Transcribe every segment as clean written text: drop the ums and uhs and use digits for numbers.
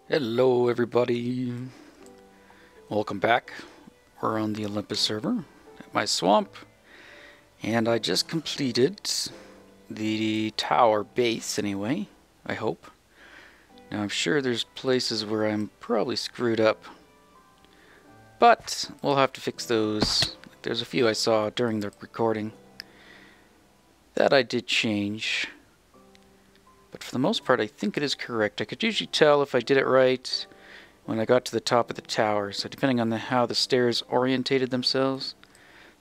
Hello everybody, welcome back. We're on the Olympus server at my swamp, and I just completed the tower base anyway, I hope. Now I'm sure there's places where I'm probably screwed up, but we'll have to fix those. There's a few I saw during the recording that I did change. But for the most part, I think it is correct. I could usually tell if I did it right when I got to the top of the tower. So depending on how the stairs orientated themselves,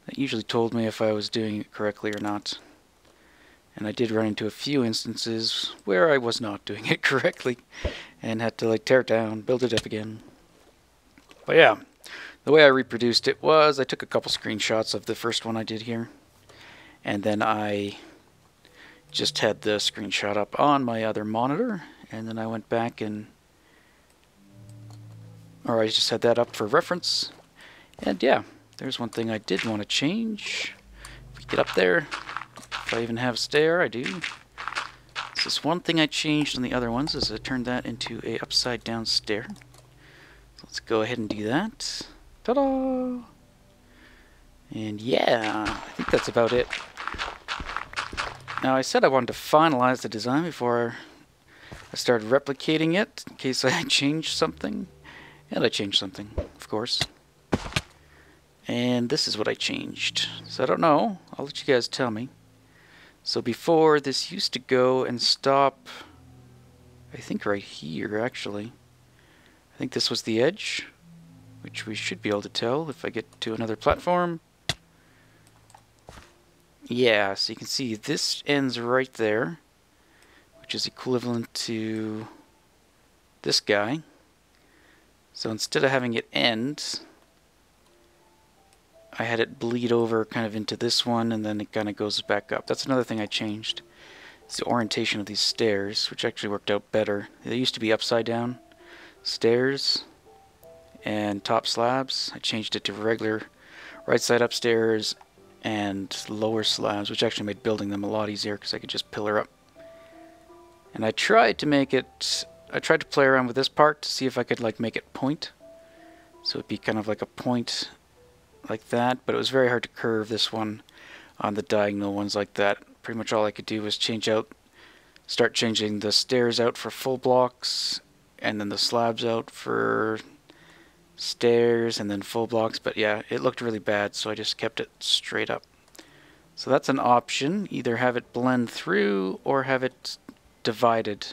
that usually told me if I was doing it correctly or not. And I did run into a few instances where I was not doing it correctly and had to tear it down, build it up again. But yeah, the way I reproduced it was I took a couple screenshots of the first one I did here, and then I just had the screenshot up on my other monitor, and then I went back I just had that up for reference. And yeah, there's one thing I did want to change. If we get up there, if I even have a stair, I do. So this one thing I changed on the other ones is I turned that into a upside down stair. So let's go ahead and do that. Ta-da! And yeah, I think that's about it. Now I said I wanted to finalize the design before I started replicating it, in case I changed something. And I changed something, of course. And this is what I changed. So I don't know, I'll let you guys tell me. So before, this used to go and stop, I think right here actually. I think this was the edge, which we should be able to tell if I get to another platform. Yeah, so you can see this ends right there, which is equivalent to this guy. So instead of having it end, I had it bleed over kind of into this one, and then it kind of goes back up. That's another thing I changed. It's the orientation of these stairs, which actually worked out better. They used to be upside down stairs and top slabs. I changed it to regular right side up stairs and lower slabs, which actually made building them a lot easier because I could just pillar up. And I tried to play around with this part to see if I could make it point. So it'd be kind of like a point like that, but it was very hard to curve this one on the diagonal ones like that. Pretty much all I could do was start changing the stairs out for full blocks, and then the slabs out for stairs, and then full blocks. But yeah, it looked really bad, so I just kept it straight up. So that's an option. Either have it blend through or have it divided.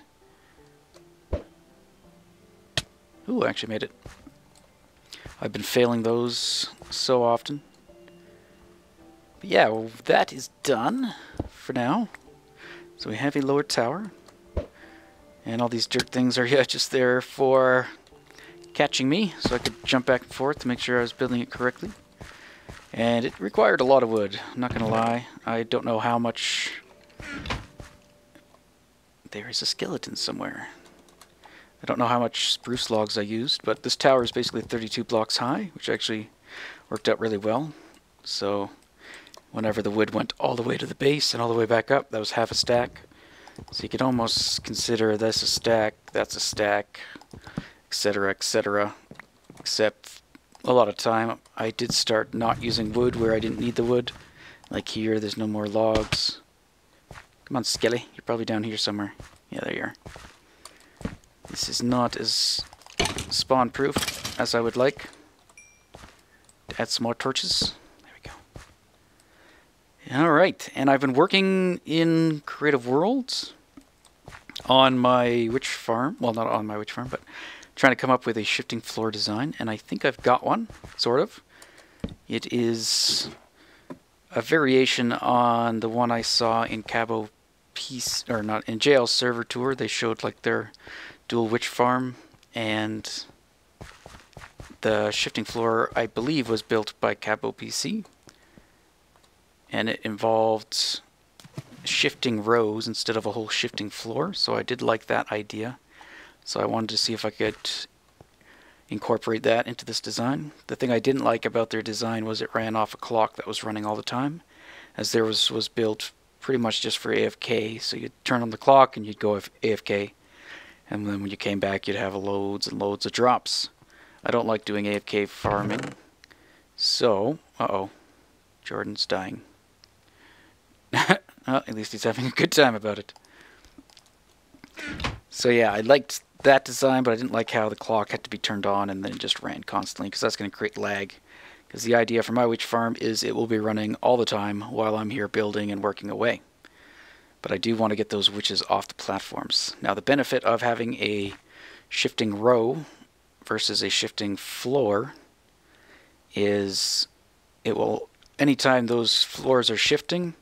Ooh, I actually made it. I've been failing those so often. But yeah, well, that is done for now. So we have a lower tower, and all these dirt things are just there for catching me, so I could jump back and forth to make sure I was building it correctly. And it required a lot of wood, I'm not gonna lie. I don't know how much. There is a skeleton somewhere. I don't know how much spruce logs I used, but this tower is basically 32 blocks high, which actually worked out really well. So whenever the wood went all the way to the base and all the way back up, that was half a stack. So you could almost consider this a stack, that's a stack, etc., etc. Except a lot of time I did start not using wood where I didn't need the wood. Like here, there's no more logs. Come on, Skelly, you're probably down here somewhere. Yeah, there you are. This is not as spawn proof as I would like. Add some more torches. There we go. Alright, and I've been working in Creative Worlds on my witch farm. Well, not on my witch farm, but trying to come up with a shifting floor design, and I think I've got one, sort of. It is a variation on the one I saw in Cabo Peace, or not, in JL Server Tour. They showed their dual witch farm, and the shifting floor, I believe, was built by Cabo PC, and it involved shifting rows instead of a whole shifting floor, so I did like that idea. So I wanted to see if I could incorporate that into this design. The thing I didn't like about their design was it ran off a clock that was running all the time, as theirs was built pretty much just for AFK, so you'd turn on the clock and you'd go AFK. and then when you came back you'd have loads and loads of drops. I don't like doing AFK farming, so Jordan's dying. Well, at least he's having a good time about it. So yeah, I liked that design, but I didn't like how the clock had to be turned on and then it just ran constantly, because that's going to create lag. Because the idea for my witch farm is it will be running all the time while I'm here building and working away. But I do want to get those witches off the platforms. Now the benefit of having a shifting row versus a shifting floor is it will, anytime those floors are shifting,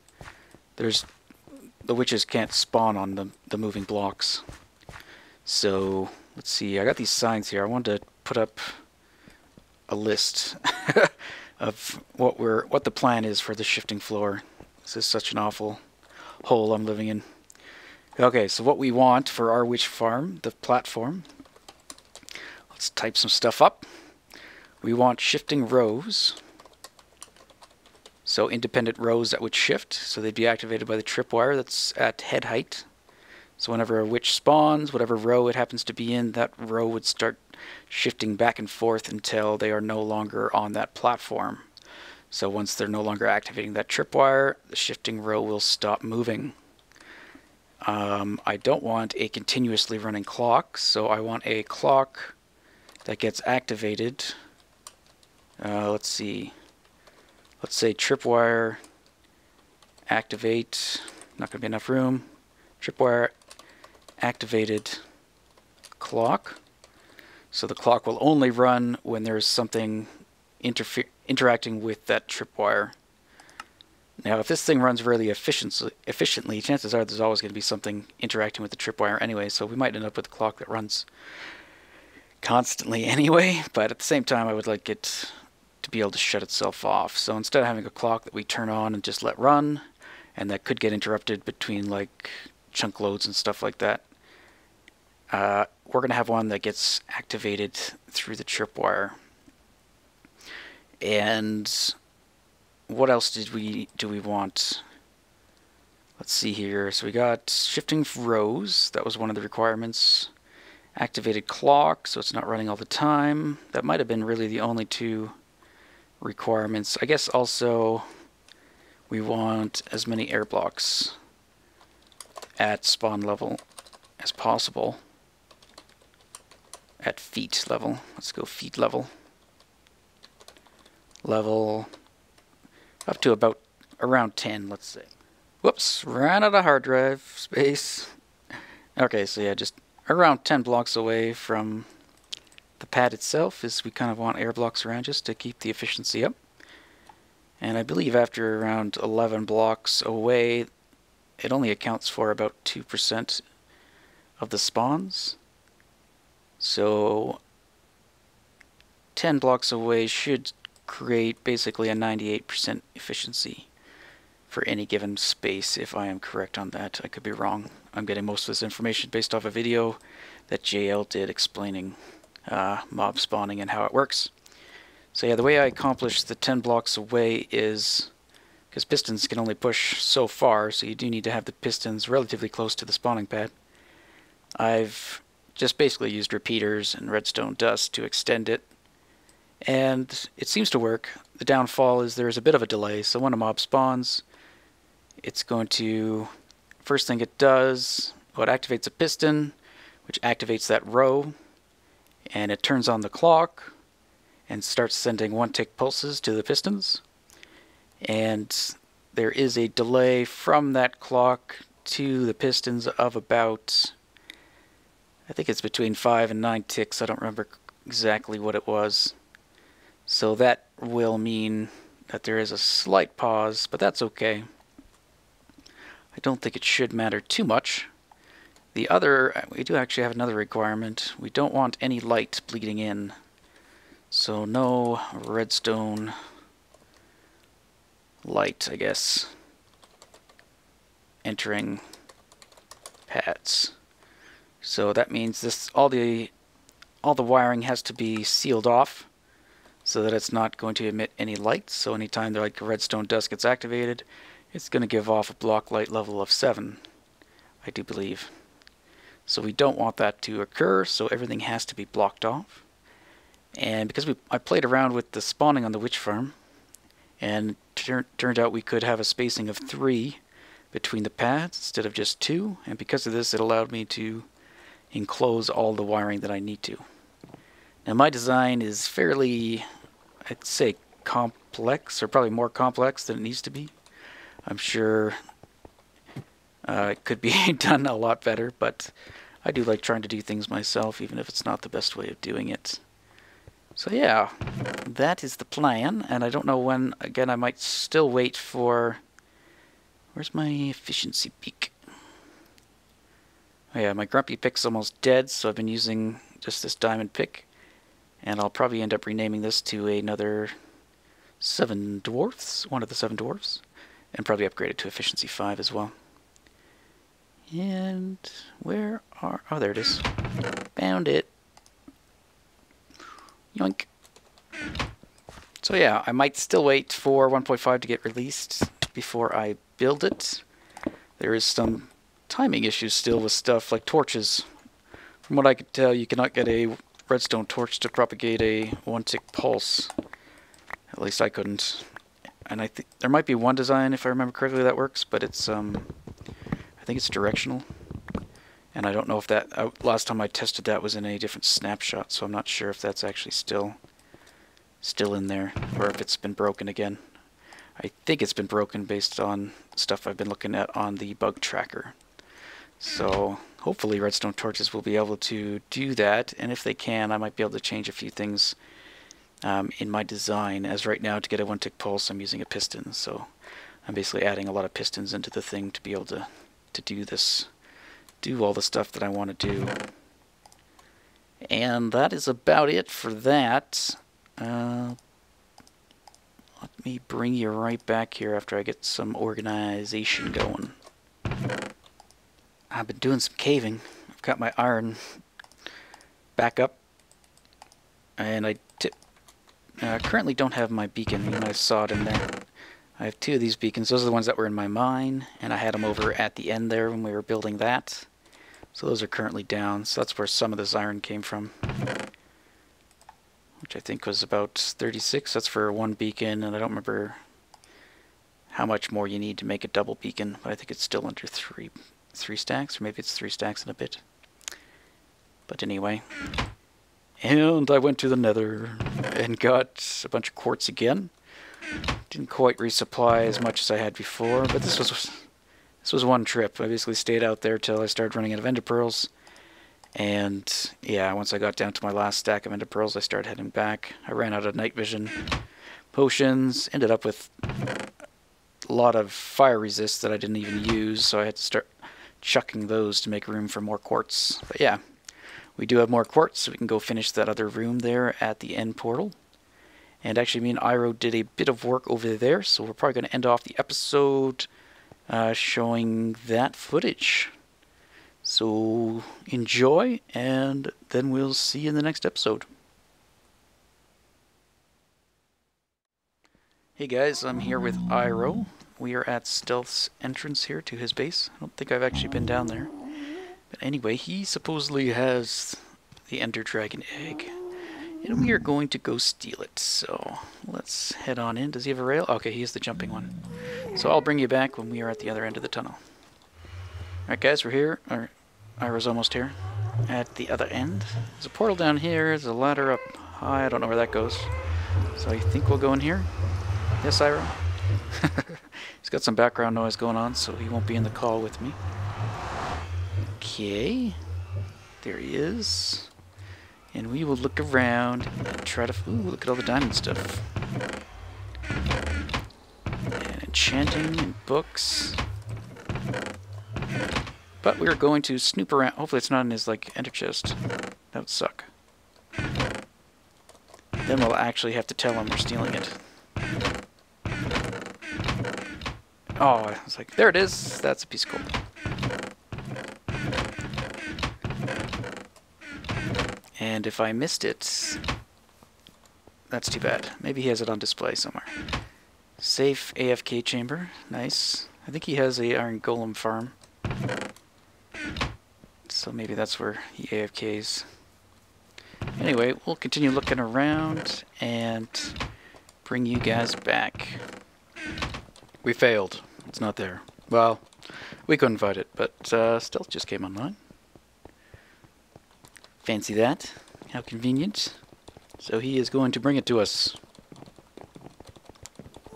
the witches can't spawn on the moving blocks. So let's see, I got these signs here. I wanted to put up a list of what the plan is for the shifting floor. This is such an awful hole I'm living in. Okay, so what we want for our witch farm, the platform, let's type some stuff up. We want shifting rows. So independent rows that would shift, so they'd be activated by the tripwire that's at head height. So whenever a witch spawns, whatever row it happens to be in, that row would start shifting back and forth until they are no longer on that platform. So once they're no longer activating that tripwire, the shifting row will stop moving. I don't want a continuously running clock, so I want a clock that gets activated. Let's see. Let's say tripwire activate, not going to be enough room, tripwire activated clock. So the clock will only run when there's something interacting with that tripwire. Now if this thing runs really efficiently, chances are there's always going to be something interacting with the tripwire anyway, so we might end up with a clock that runs constantly anyway, but at the same time I would like it to be able to shut itself off. So instead of having a clock that we turn on and just let run, and that could get interrupted between like chunk loads and stuff like that, we're going to have one that gets activated through the tripwire. And what else do we want? Let's see here. So we got shifting rows. That was one of the requirements. Activated clock, so it's not running all the time. That might have been really the only two requirements. I guess also we want as many air blocks at spawn level as possible. At feet level. Let's go feet level. Level up to about around 10, let's say. Whoops, ran out of hard drive space. Okay, so yeah, just around 10 blocks away from the pad itself is we kind of want air blocks around just to keep the efficiency up. And I believe after around 11 blocks away, it only accounts for about 2% of the spawns. So 10 blocks away should create basically a 98% efficiency for any given space, if I am correct on that. I could be wrong. I'm getting most of this information based off a video that JL did explaining mob spawning and how it works. So yeah, the way I accomplish the 10 blocks away is, because pistons can only push so far, so you do need to have the pistons relatively close to the spawning pad. I've just basically used repeaters and redstone dust to extend it, and it seems to work. The downfall is there's a bit of a delay, so when a mob spawns, it's going to, first thing it does, well, it activates a piston, which activates that row, and it turns on the clock and starts sending 1-tick pulses to the pistons. And there is a delay from that clock to the pistons of about, I think it's between 5 and 9 ticks. I don't remember exactly what it was. So that will mean that there is a slight pause, but that's okay. I don't think it should matter too much. The other, we do actually have another requirement. We don't want any light bleeding in. So no redstone light, I guess, entering pads. So that means this all the wiring has to be sealed off so that it's not going to emit any light. So anytime like redstone dust gets activated, it's going to give off a block light level of 7, I do believe. So we don't want that to occur, so everything has to be blocked off. And because I played around with the spawning on the witch farm, and turned out we could have a spacing of 3 between the pads instead of just 2, and because of this it allowed me to enclose all the wiring that I need to. Now my design is fairly, I'd say, complex, or probably more complex than it needs to be. I'm sure it could be done a lot better, but I do like trying to do things myself, even if it's not the best way of doing it. So yeah, that is the plan, and I don't know when. Again, I might still wait for... Where's my efficiency peak? Oh yeah, my grumpy pick's almost dead, so I've been using just this diamond pick, and I'll probably end up renaming this to another 7 dwarfs, one of the 7 dwarfs, and probably upgrade it to efficiency 5 as well. And where are... Oh, there it is. Found it. Yoink. So yeah, I might still wait for 1.5 to get released before I build it. There is some timing issues still with stuff like torches. From what I could tell, you cannot get a redstone torch to propagate a 1-tick pulse. At least I couldn't. And I think there might be one design, if I remember correctly, that works, but it's I think it's directional. And I don't know if that, last time I tested that was in a different snapshot, so I'm not sure if that's actually still in there, or if it's been broken again. I think it's been broken based on stuff I've been looking at on the bug tracker. So hopefully redstone torches will be able to do that, and if they can, I might be able to change a few things in my design, as right now to get a 1-tick pulse I'm using a piston, so I'm basically adding a lot of pistons into the thing to be able to do this. Do all the stuff that I want to do. And that is about it for that. Let me bring you right back here after I get some organization going. I've been doing some caving. I've got my iron back up. And I currently don't have my beacon. You might have saw it in there. I have 2 of these beacons. Those are the ones that were in my mine. And I had them over at the end there when we were building that. So those are currently down, so that's where some of this iron came from. Which I think was about 36, that's for 1 beacon, and I don't remember how much more you need to make a double beacon, but I think it's still under 3 stacks, or maybe it's 3 stacks and a bit. But anyway. And I went to the nether and got a bunch of quartz again. Didn't quite resupply as much as I had before, but this was one trip. I basically stayed out there till I started running out of ender pearls. And yeah, once I got down to my last stack of ender pearls, I started heading back. I ran out of night vision potions, ended up with a lot of fire resist that I didn't even use, so I had to start chucking those to make room for more quartz. But yeah, we do have more quartz, so we can go finish that other room there at the end portal. And actually, me and Iroh did a bit of work over there, so we're probably going to end off the episode showing that footage. So enjoy, and then we'll see you in the next episode. Hey guys, I'm here with Iroh. We are at Stealth's entrance here to his base. I don't think I've actually been down there. But anyway, he supposedly has the Ender Dragon egg. And we are going to go steal it. So let's head on in. Does he have a rail? Okay, he has the jumping one. So I'll bring you back when we are at the other end of the tunnel. Alright guys, we're here. Iroh's almost here. At the other end. There's a portal down here. There's a ladder up high. I don't know where that goes. So I think we'll go in here. Yes, Iroh? He's got some background noise going on, so he won't be in the call with me. Okay. There he is. And we will look around and try to... Ooh, look at all the diamond stuff. And enchanting and books. But we're going to snoop around. Hopefully it's not in his, like, ender chest. That would suck. Then we'll actually have to tell him we're stealing it. Oh, I was like, there it is. That's a piece of gold. And if I missed it, that's too bad. Maybe he has it on display somewhere. Safe AFK chamber. Nice. I think he has a iron golem farm. So maybe that's where he AFKs. Anyway, we'll continue looking around and bring you guys back. We failed. It's not there. Well, we couldn't find it, but Stealth just came online. Fancy that. How convenient. So he is going to bring it to us.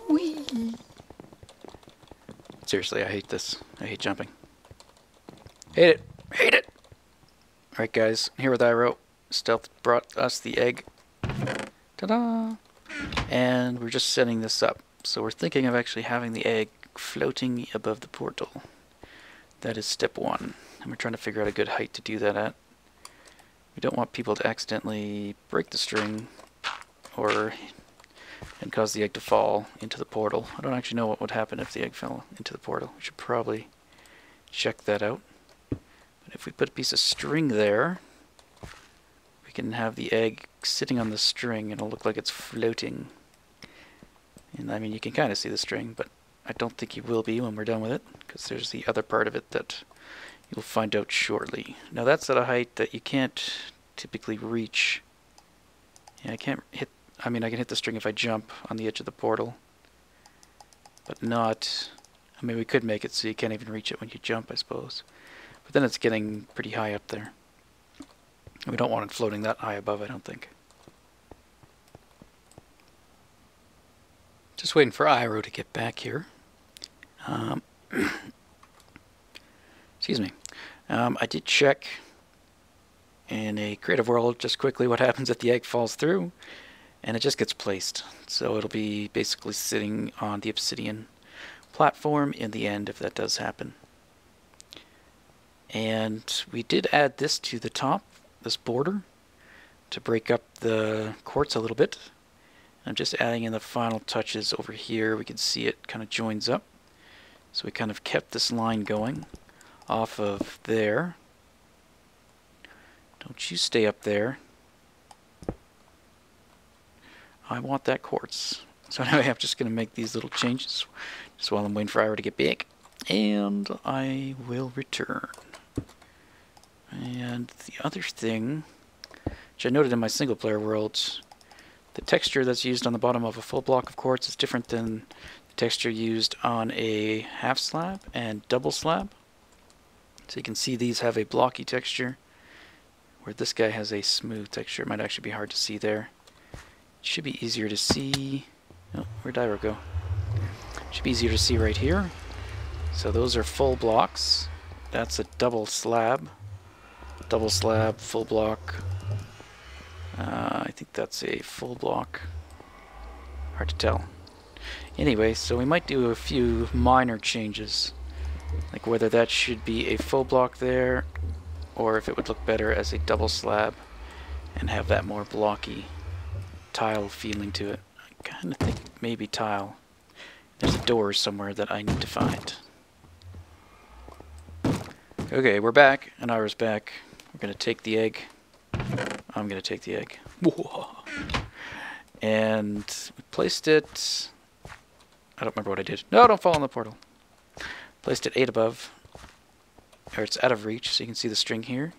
Whee! Seriously, I hate this. I hate jumping. Hate it! Hate it! Alright guys, I'm here with Iroh. Stealth brought us the egg. Ta-da! And we're just setting this up. So we're thinking of actually having the egg floating above the portal. That is step one. And we're trying to figure out a good height to do that at. We don't want people to accidentally break the string and cause the egg to fall into the portal. I don't actually know what would happen if the egg fell into the portal. We should probably check that out. But if we put a piece of string there, we can have the egg sitting on the string and it'll look like it's floating. And I mean, you can kind of see the string, but I don't think you will be when we're done with it, because there's the other part of it that you'll find out shortly. Now that's at a height that you can't typically reach. Yeah, I can't hit, I mean I can hit the string if I jump on the edge of the portal, but not, I mean we could make it so you can't even reach it when you jump, I suppose. But then it's getting pretty high up there. We don't want it floating that high above, I don't think. Just waiting for Iroh to get back here. Excuse me. I did check in a creative world just quickly what happens if the egg falls through, and it just gets placed. So it'll be basically sitting on the obsidian platform in the end if that does happen. And we did add this to the top, this border, to break up the quartz a little bit. I'm just adding in the final touches over here. We can see it kind of joins up. So we kind of kept this line going off of there. Don't you stay up there. I want that quartz. So anyway, I'm just going to make these little changes just while I'm waiting for Iroh to get back. And I will return. And the other thing, which I noted in my single player worlds, the texture that's used on the bottom of a full block of quartz is different than the texture used on a half slab and double slab. So you can see these have a blocky texture, where this guy has a smooth texture. It might actually be hard to see there. It should be easier to see. Oh, where'd Iroh go? Should be easier to see right here. So those are full blocks. That's a double slab. Double slab, full block. I think that's a full block. Hard to tell. Anyway, so we might do a few minor changes, like whether that should be a full block there, or if it would look better as a double slab and have that more blocky tile feeling to it. I kind of think maybe tile. There's a door somewhere that I need to find. Okay, we're back, and Iroh's back. We're going to take the egg. I'm going to take the egg. Whoa. And we placed it... I don't remember what I did. No, don't fall in the portal. Placed it 8 above. Or it's out of reach, so you can see the string here.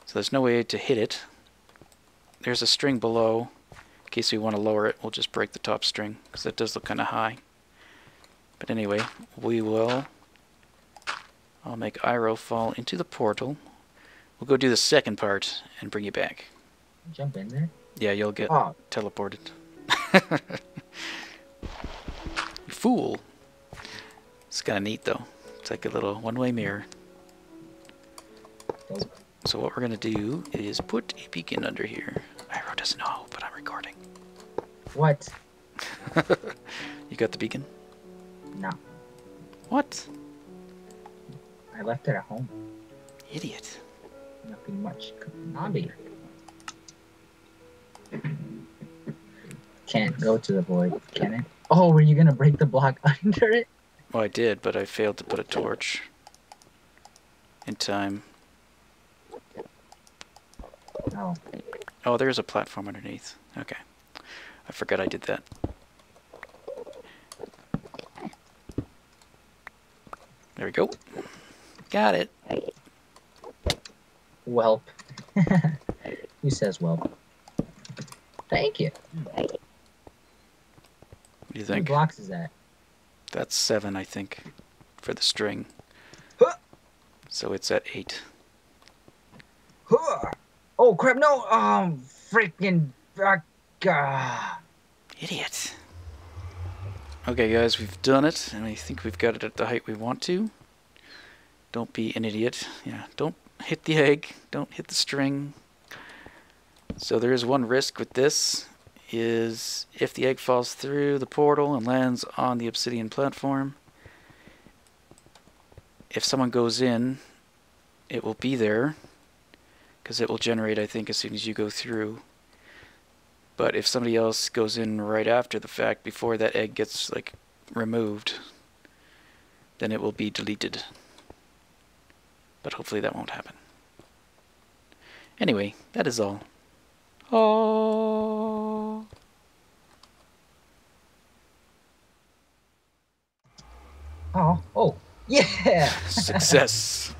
So there's no way to hit it. There's a string below. In case we want to lower it, we'll just break the top string, because that does look kind of high. But anyway, I'll make Iroh fall into the portal. We'll go do the second part and bring you back. Jump in there? Yeah, you'll get teleported. You fool. It's kind of neat though. It's like a little one-way mirror. So what we're going to do is put a beacon under here. Iroh doesn't know, but I'm recording. What? You got the beacon? No. What? I left it at home. Idiot. Nothing much. Hobby. Can't go to the void, can it? Oh, were you gonna break the block under it? Well, I did, but I failed to put a torch in time. Oh. Oh, there's a platform underneath. Okay. I forgot I did that. There we go. Got it. Welp. Who says welp? Thank you. What do you How many think? blocks is that? That's 7, I think, for the string. Huh! So it's at 8. Huh! Oh crap! No! Freaking! Idiot. Okay, guys, we've done it, and I think we've got it at the height we want to. Don't be an idiot. Yeah, don't hit the egg. Don't hit the string. So there is one risk with this, is if the egg falls through the portal and lands on the obsidian platform, if someone goes in, it will be there, because it will generate, I think, as soon as you go through. But if somebody else goes in right after the fact, before that egg gets, like, removed, then it will be deleted. But hopefully that won't happen. Anyway, that is all. Oh. Oh, yeah! Success.